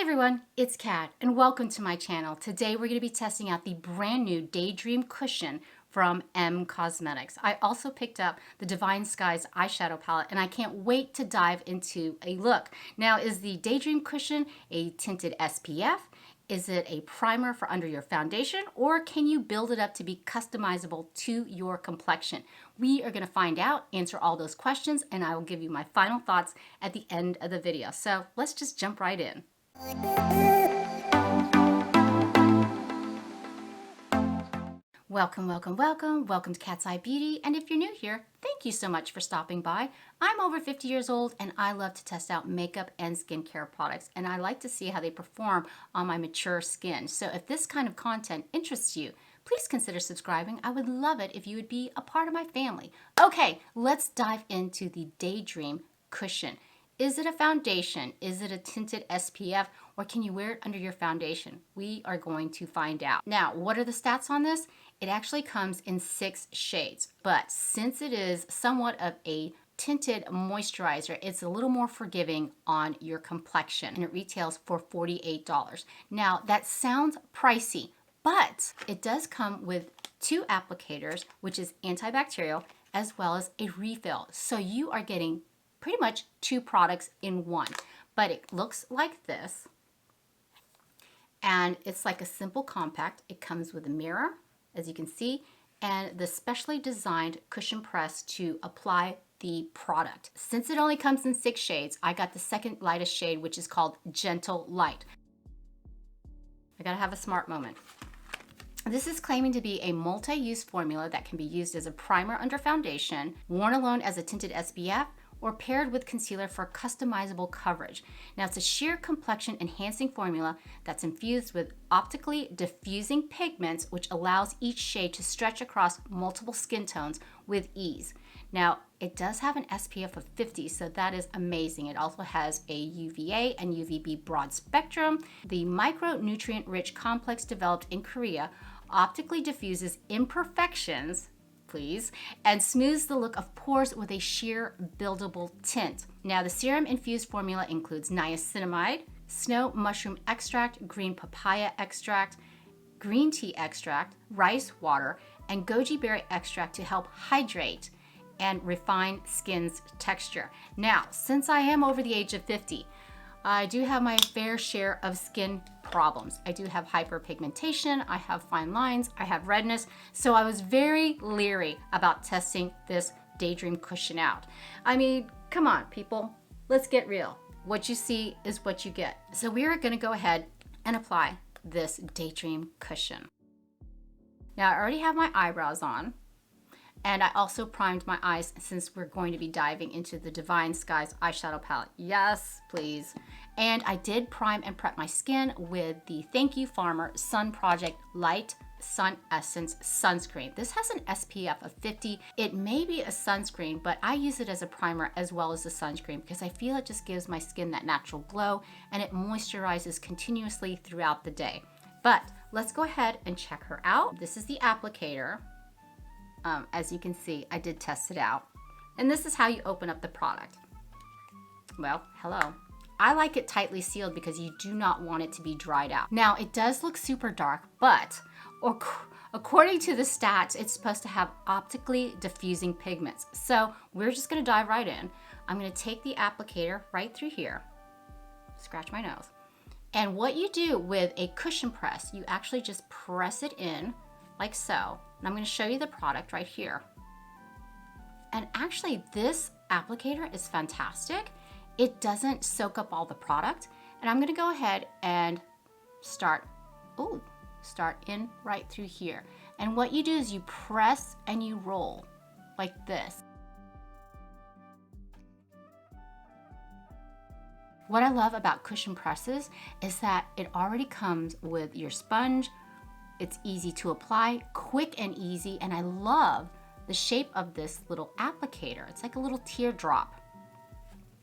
everyone, it's Kat and welcome to my channel. Today we're going to be testing out the brand new Daydream Cushion from Cosmetics. I also picked up the Divine Skies eyeshadow palette and I can't wait to dive into a look. Now, is the Daydream Cushion a tinted SPF? Is it a primer for under your foundation, or can you build it up to be customizable to your complexion? We are going to find out, answer all those questions, and I will give you my final thoughts at the end of the video. So let's just jump right in. Welcome, welcome, welcome. Welcome to Cat's Eye Beauty. And if you're new here, thank you so much for stopping by. I'm over 50 years old and I love to test out makeup and skincare products. And I like to see how they perform on my mature skin. So if this kind of content interests you, please consider subscribing. I would love it if you would be a part of my family. Okay, let's dive into the Daydream Cushion. Is it a foundation? Is it a tinted SPF? Or can you wear it under your foundation? We are going to find out. Now, what are the stats on this? It actually comes in 6 shades, but since it is somewhat of a tinted moisturizer, it's a little more forgiving on your complexion, and it retails for $48. Now, that sounds pricey, but it does come with 2 applicators, which is antibacterial, as well as a refill. So you are getting pretty much 2 products in one, but it looks like this, and it's like a simple compact. It comes with a mirror, as you can see, and the specially designed cushion press to apply the product. Since it only comes in 6 shades, I got the second lightest shade, which is called Gentle Light. I gotta have a smart moment. This is claiming to be a multi-use formula that can be used as a primer under foundation, worn alone as a tinted SPF, or paired with concealer for customizable coverage. Now, it's a sheer complexion enhancing formula that's infused with optically diffusing pigments, which allows each shade to stretch across multiple skin tones with ease. Now, it does have an SPF of 50, so that is amazing. It also has a UVA and UVB broad spectrum. The micronutrient-rich complex developed in Korea optically diffuses imperfections, please, and smooths the look of pores with a sheer buildable tint. Now, the serum infused formula includes niacinamide, snow mushroom extract, green papaya extract, green tea extract, rice water, and goji berry extract to help hydrate and refine skin's texture. Now, since I am over the age of 50, I do have my fair share of skin problems. I do have hyperpigmentation, I have fine lines, I have redness, so I was very leery about testing this Daydream Cushion out. I mean, come on, people, let's get real. What you see is what you get. So we are gonna go ahead and apply this Daydream Cushion. Now, I already have my eyebrows on, and I also primed my eyes since we're going to be diving into the Divine Skies eyeshadow palette. Yes, please. And I did prime and prep my skin with the Thank You Farmer Sun Project Light Sun Essence Sunscreen. This has an SPF of 50. It may be a sunscreen, but I use it as a primer as well as a sunscreen because I feel it just gives my skin that natural glow and it moisturizes continuously throughout the day. But let's go ahead and check her out. This is the applicator. As you can see, I did test it out. And this is how you open up the product. Well, hello. I like it tightly sealed because you do not want it to be dried out. Now, it does look super dark, but according to the stats, it's supposed to have optically diffusing pigments. So we're just gonna dive right in. I'm gonna take the applicator right through here, scratch my nose. And what you do with a cushion press, you actually just press it in like so. And I'm going to show you the product right here. And actually, this applicator is fantastic. It doesn't soak up all the product. And I'm going to go ahead and start in right through here. And what you do is you press and you roll like this. What I love about cushion presses is that it already comes with your sponge. It's easy to apply, quick and easy, and I love the shape of this little applicator. It's like a little teardrop.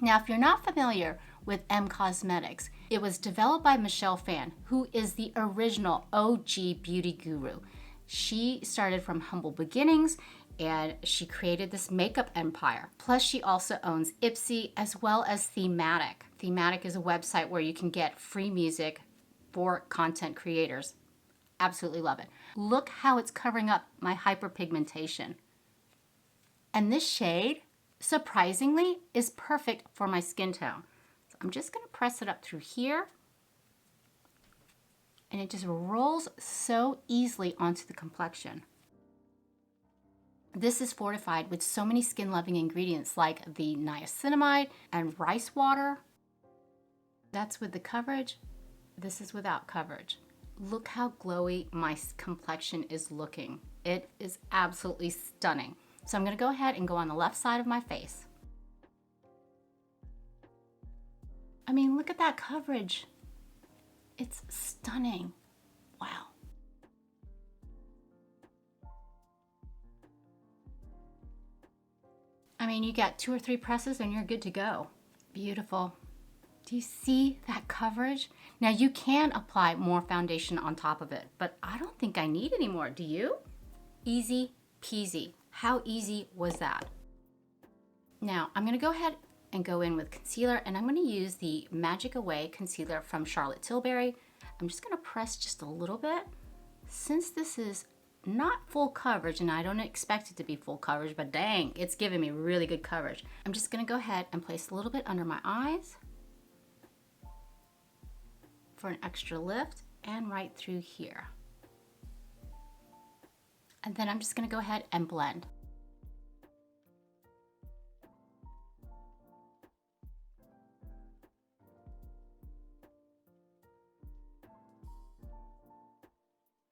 Now, if you're not familiar with Cosmetics, it was developed by Phan, who is the original OG beauty guru. She started from humble beginnings and she created this makeup empire. Plus, she also owns Ipsy as well as Thematic. Thematic is a website where you can get free music for content creators. Absolutely love it. Look how it's covering up my hyperpigmentation. And this shade, surprisingly, is perfect for my skin tone. So I'm just gonna press it up through here, and it just rolls so easily onto the complexion. This is fortified with so many skin-loving ingredients like the niacinamide and rice water. That's with the coverage. This is without coverage. Look how glowy my complexion is looking. It is absolutely stunning. So I'm gonna go ahead and go on the left side of my face. I mean, look at that coverage. It's stunning. Wow. I mean, you got 2 or 3 presses and you're good to go. Beautiful. Do you see that coverage? Now you can apply more foundation on top of it, but I don't think I need any more, do you? Easy peasy. How easy was that? Now I'm gonna go ahead and go in with concealer, and I'm gonna use the Magic Away concealer from Charlotte Tilbury. I'm just gonna press just a little bit. Since this is not full coverage, and I don't expect it to be full coverage, but dang, it's giving me really good coverage. I'm just gonna go ahead and place a little bit under my eyes for an extra lift, and right through here. And then I'm just gonna go ahead and blend.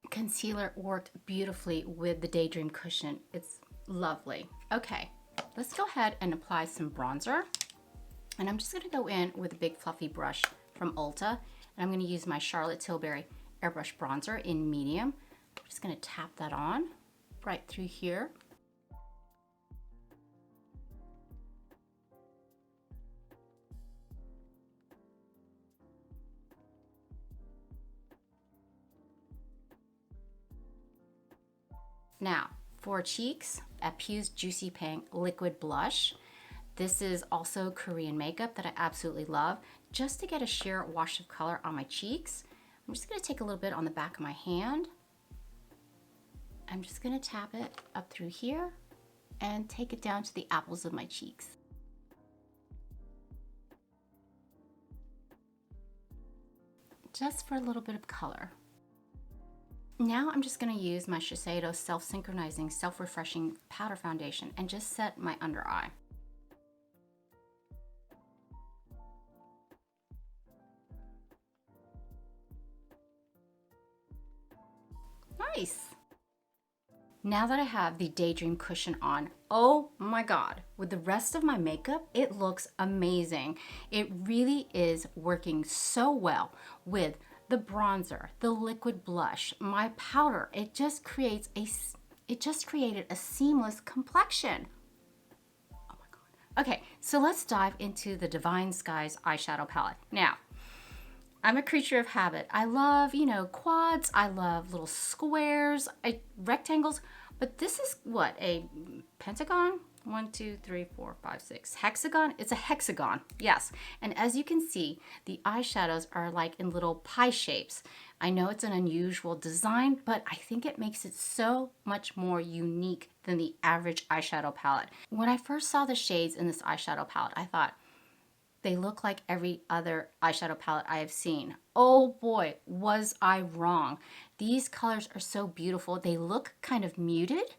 Concealer worked beautifully with the Daydream Cushion. It's lovely. Okay, let's go ahead and apply some bronzer. And I'm just gonna go in with a big fluffy brush from Ulta. And I'm gonna use my Charlotte Tilbury Airbrush Bronzer in medium. I'm just gonna tap that on right through here. Now, for cheeks, Pu's Juicy Pink Liquid Blush. This is also Korean makeup that I absolutely love. Just to get a sheer wash of color on my cheeks, I'm just gonna take a little bit on the back of my hand. I'm just gonna tap it up through here and take it down to the apples of my cheeks. Just for a little bit of color. Now I'm just gonna use my Shiseido Self-Synchronizing Self-Refreshing Powder Foundation and just set my under eye. Nice. Now that I have the Daydream Cushion on, oh my God, with the rest of my makeup, it looks amazing. It really is working so well with the bronzer, the liquid blush, my powder. It just created a seamless complexion. Oh my God. Okay, so let's dive into the Divine Skies eyeshadow palette. Now, I'm a creature of habit. I love, quads. I love little squares, rectangles, but this is what, a pentagon? 1, 2, 3, 4, 5, 6. Hexagon? It's a hexagon, yes. And as you can see, the eyeshadows are like in little pie shapes. I know it's an unusual design, but I think it makes it so much more unique than the average eyeshadow palette. When I first saw the shades in this eyeshadow palette, I thought, they look like every other eyeshadow palette I have seen. Oh boy, was I wrong. These colors are so beautiful. They look kind of muted,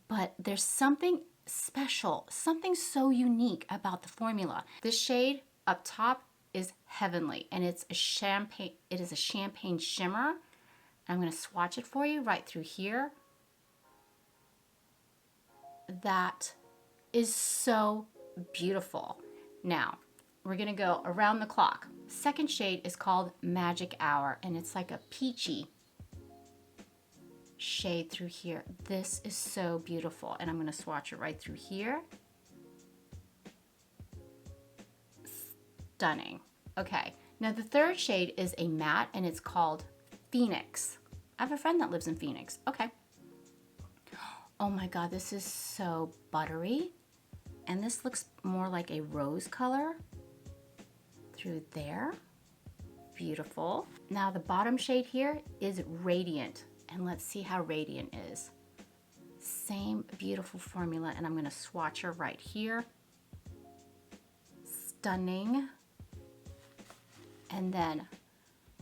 but there's something special, something so unique about the formula. This shade up top is Heavenly, and it is a champagne shimmer. I'm gonna swatch it for you right through here. That is so beautiful. Now, we're gonna go around the clock. Second shade is called Magic Hour, and it's like a peachy shade through here. This is so beautiful, and I'm gonna swatch it right through here. Stunning. Okay, now the third shade is a matte, and it's called Phoenix. I have a friend that lives in Phoenix. Okay. Oh my God, this is so buttery, and this looks more like a rose color through there. Beautiful. Now the bottom shade here is Radiant, and let's see how Radiant is. Same beautiful formula, and I'm going to swatch her right here. Stunning. And then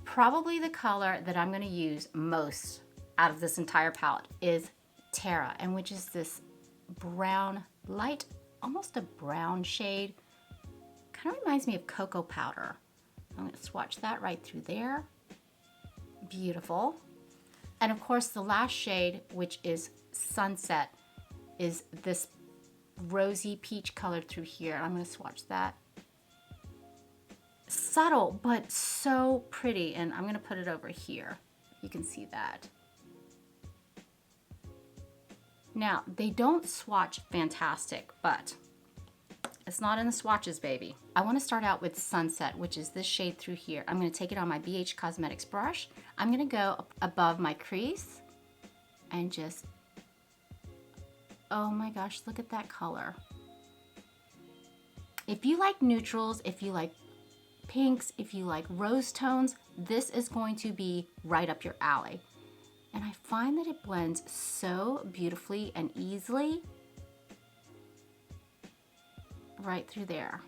probably the color that I'm going to use most out of this entire palette is Terra, and which is this brown, light, almost a brown shade. Kind of reminds me of cocoa powder. I'm going to swatch that right through there. Beautiful. And of course the last shade, which is Sunset, is this rosy peach color through here. I'm going to swatch that. Subtle, but so pretty. And I'm going to put it over here. You can see that. Now, they don't swatch fantastic, but it's not in the swatches, baby. I want to start out with Sunset, which is this shade through here. I'm going to take it on my BH Cosmetics brush. I'm going to go above my crease and just, oh my gosh, look at that color. If you like neutrals, if you like pinks, if you like rose tones, this is going to be right up your alley. And I find that it blends so beautifully and easily right through there.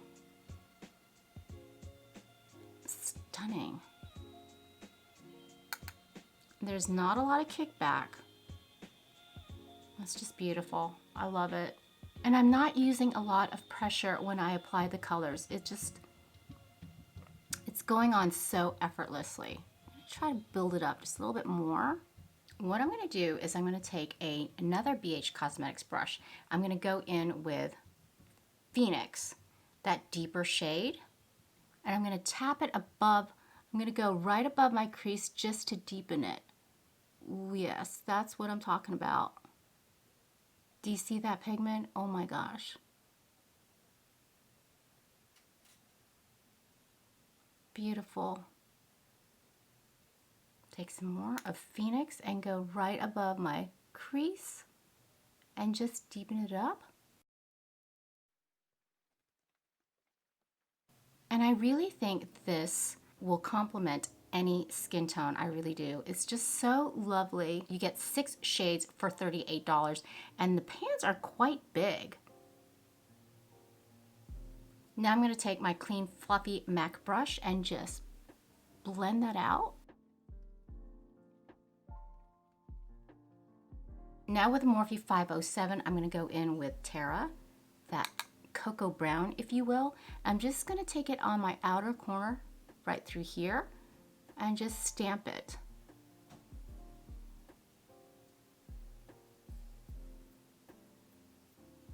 Stunning. There's not a lot of kickback. That's just beautiful. I love it. And I'm not using a lot of pressure when I apply the colors. It's going on so effortlessly. I'm gonna try to build it up just a little bit more. What I'm going to do is I'm going to take another BH Cosmetics brush. I'm going to go in with Phoenix, that deeper shade, and I'm going to tap it above. I'm going to go right above my crease just to deepen it. Ooh, yes, that's what I'm talking about. Do you see that pigment? Oh my gosh. Beautiful. Take some more of Phoenix and go right above my crease and just deepen it up. And I really think this will complement any skin tone. I really do. It's just so lovely. You get 6 shades for $38, and the pans are quite big. Now I'm going to take my clean fluffy MAC brush and just blend that out. Now with Morphe 507, I'm going to go in with Terra, that cocoa brown, if you will. I'm just going to take it on my outer corner right through here and just stamp it.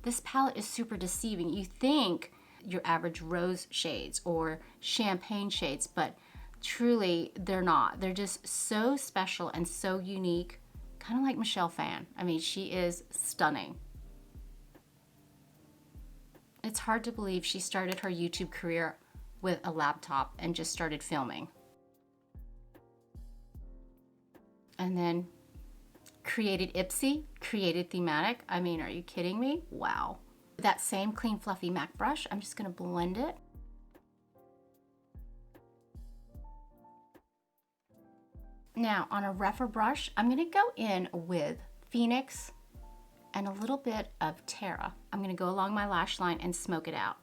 This palette is super deceiving. You think your average rose shades or champagne shades, but truly they're not. They're just so special and so unique. Kind of like Michelle Phan. I mean, she is stunning. It's hard to believe she started her YouTube career with a laptop and just started filming. And then created Ipsy, created Thematic. I mean, are you kidding me? Wow. With that same clean fluffy MAC brush, I'm just going to blend it. Now on a rougher brush, I'm going to go in with Phoenix and a little bit of Terra. I'm going to go along my lash line and smoke it out.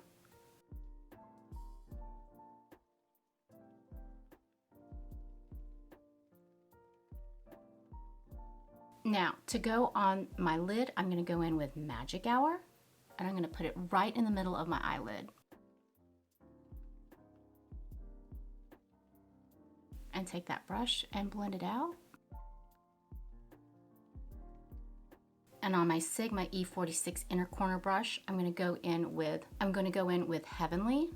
Now to go on my lid, I'm going to go in with Magic Hour, and I'm going to put it right in the middle of my eyelid. And take that brush and blend it out. And on my Sigma E46 inner corner brush, I'm going to go in with Heavenly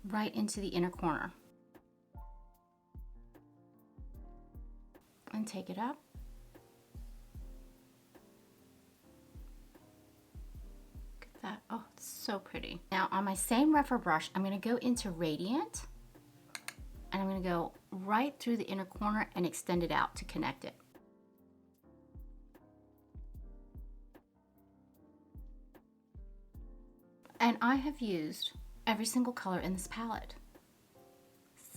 right into the inner corner. And take it up. Look at that. Oh, it's so pretty. Now on my same rougher brush, I'm going to go into Radiant. And I'm going to go right through the inner corner and extend it out to connect it. And I have used every single color in this palette.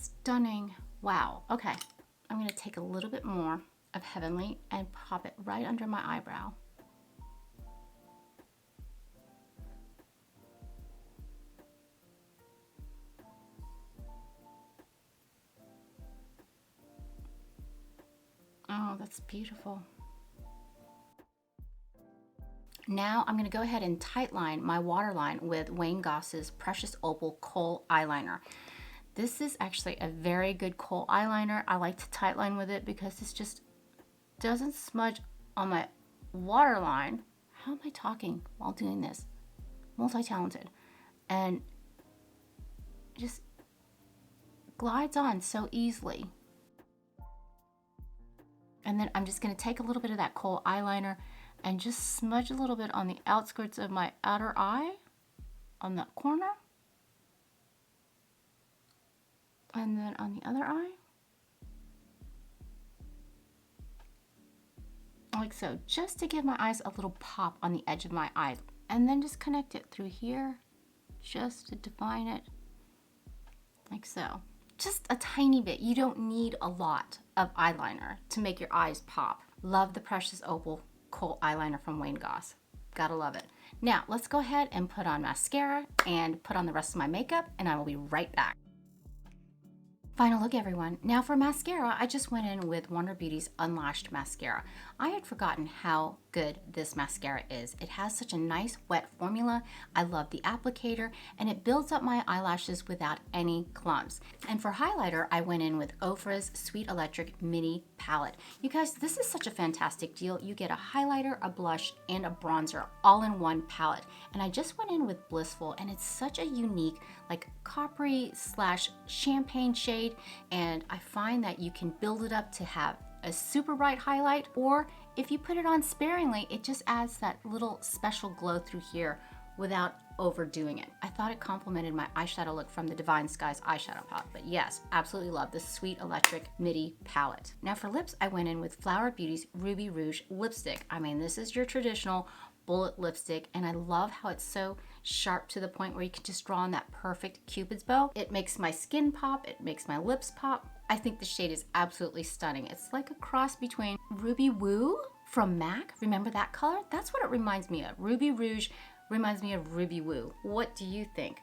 Stunning. Wow. Okay, I'm going to take a little bit more of Heavenly and pop it right under my eyebrow. Oh, that's beautiful. Now I'm going to go ahead and tightline my waterline with Wayne Goss's Precious Opal Kohl Eyeliner. This is actually a very good kohl eyeliner. I like to tightline with it because it just doesn't smudge on my waterline. How am I talking while doing this? Multi-talented. And just glides on so easily. And then I'm just going to take a little bit of that kohl eyeliner and just smudge a little bit on the outskirts of my outer eye, on that corner. And then on the other eye. Like so, just to give my eyes a little pop on the edge of my eye. And then just connect it through here, just to define it, like so. Just a tiny bit. You don't need a lot of eyeliner to make your eyes pop. Love the Precious Opal Kohl Eyeliner from Wayne Goss. Gotta love it. Now, let's go ahead and put on mascara and put on the rest of my makeup, and I will be right back. Final look, everyone. Now for mascara, I just went in with Wander Beauty's Unlashed Mascara. I had forgotten how good this mascara is. It has such a nice wet formula. I love the applicator, and it builds up my eyelashes without any clumps. And for highlighter, I went in with Ofra's Sweet Electric Mini Palette. You guys, this is such a fantastic deal. You get a highlighter, a blush, and a bronzer all in one palette. And I just went in with Blissful, and it's such a unique, like coppery / champagne shade, and I find that you can build it up to have a super bright highlight, or if you put it on sparingly, it just adds that little special glow through here without overdoing it. I thought it complemented my eyeshadow look from the Divine Skies eyeshadow palette, but yes, absolutely love this Sweet Electric Midi palette. Now for lips, I went in with Flower Beauty's Ruby Rouge lipstick. I mean, this is your traditional bullet lipstick, and I love how it's so sharp to the point where you can just draw on that perfect Cupid's bow. It makes my skin pop, it makes my lips pop. I think the shade is absolutely stunning. It's like a cross between Ruby Woo from MAC. Remember that color? That's what it reminds me of. Ruby Rouge reminds me of Ruby Woo. What do you think?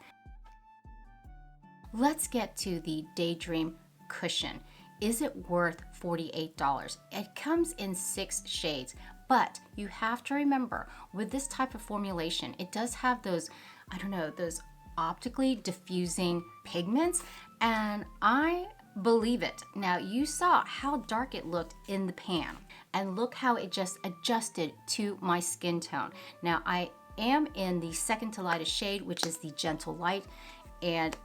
Let's get to the Daydream Cushion. Is it worth $48? It comes in 6 shades, but you have to remember with this type of formulation, it does have those, I don't know, those optically diffusing pigments, and I believe it. Now you saw how dark it looked in the pan, and look how it just adjusted to my skin tone. Now I am in the second to lightest shade, which is the Gentle Light, and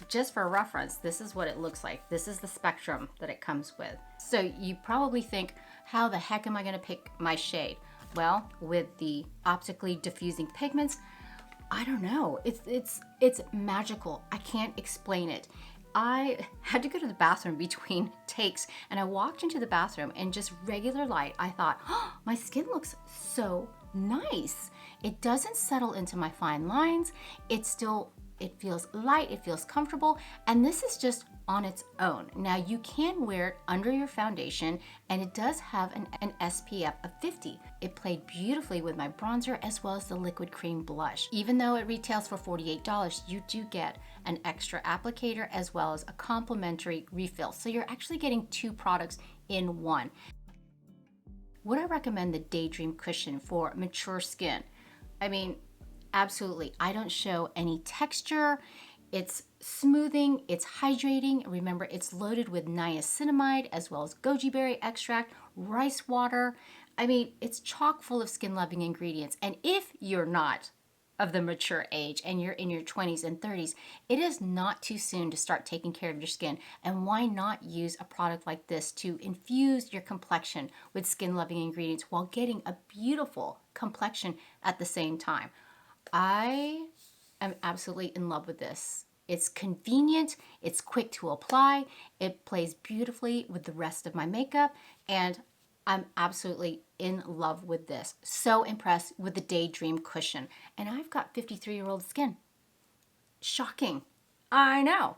just for reference, this is what it looks like. This is the spectrum that it comes with. So you probably think, how the heck am I gonna pick my shade? Well, with the optically diffusing pigments, I don't know. It's magical. I can't explain it. I had to go to the bathroom between takes, and I walked into the bathroom, and just regular light, I thought, oh, my skin looks so nice. It doesn't settle into my fine lines. It feels light, it feels comfortable, and this is just on its own. Now you can wear it under your foundation, and it does have an SPF of 50. It played beautifully with my bronzer as well as the liquid cream blush. Even though it retails for $48, you do get an extra applicator as well as a complimentary refill. So you're actually getting 2 products in one. Would I recommend the Daydream Cushion for mature skin? I mean, absolutely. I don't show any texture. It's smoothing, it's hydrating. Remember, it's loaded with niacinamide as well as goji berry extract, rice water. I mean, it's chock full of skin-loving ingredients. And if you're not of the mature age and you're in your 20s and 30s, it is not too soon to start taking care of your skin. And why not use a product like this to infuse your complexion with skin-loving ingredients while getting a beautiful complexion at the same time? I am absolutely in love with this. It's convenient, it's quick to apply, it plays beautifully with the rest of my makeup, and I'm absolutely in love with this. So impressed with the Daydream Cushion. And I've got 53-year-old skin. Shocking. I know.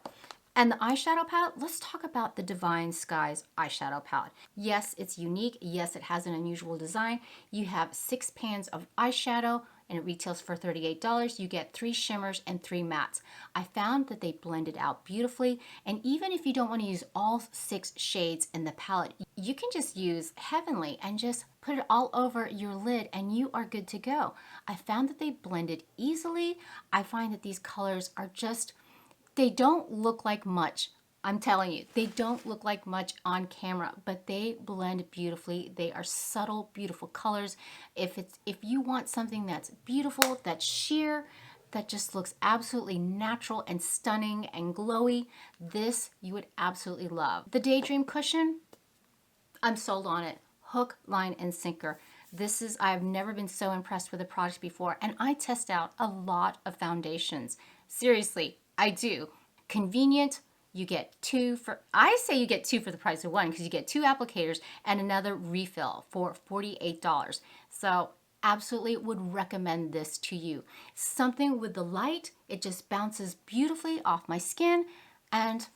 And the eyeshadow palette, let's talk about the Divine Skies eyeshadow palette. Yes, it's unique. Yes, it has an unusual design. You have 6 pans of eyeshadow and it retails for $38. You get 3 shimmers and 3 mattes. I found that they blended out beautifully. And even if you don't want to use all 6 shades in the palette, you can just use Heavenly and just put it all over your lid and you are good to go. I found that they blended easily. I find that these colors are just, they don't look like much. I'm telling you, they don't look like much on camera, but they blend beautifully. They are subtle, beautiful colors. If you want something that's beautiful, that's sheer, that just looks absolutely natural and stunning and glowy, this you would absolutely love. The Daydream Cushion, I'm sold on it. Hook, line, and sinker. I've never been so impressed with a product before, and I test out a lot of foundations. Seriously, I do. Convenient, you get 2 for, I say you get 2 for the price of 1 because you get 2 applicators and another refill for $48. So absolutely would recommend this to you. Something with the light, it just bounces beautifully off my skin and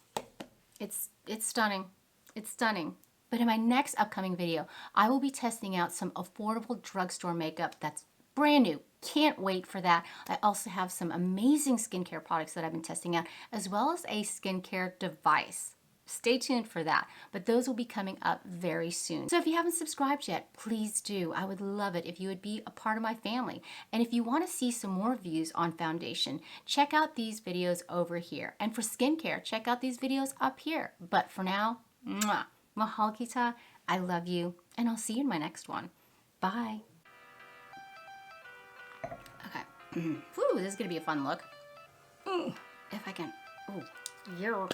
it's stunning. It's stunning. But in my next upcoming video, I will be testing out some affordable drugstore makeup that's brand new. Can't wait for that. I also have some amazing skincare products that I've been testing out, as well as a skincare device. Stay tuned for that, but those will be coming up very soon. So if you haven't subscribed yet, please do. I would love it if you would be a part of my family. And if you want to see some more views on foundation, check out these videos over here. And for skincare, check out these videos up here. But for now, mwah, mahal kita, I love you, and I'll see you in my next one. Bye. Okay. Whew, this is going to be a fun look. If I can. Oh, yeah.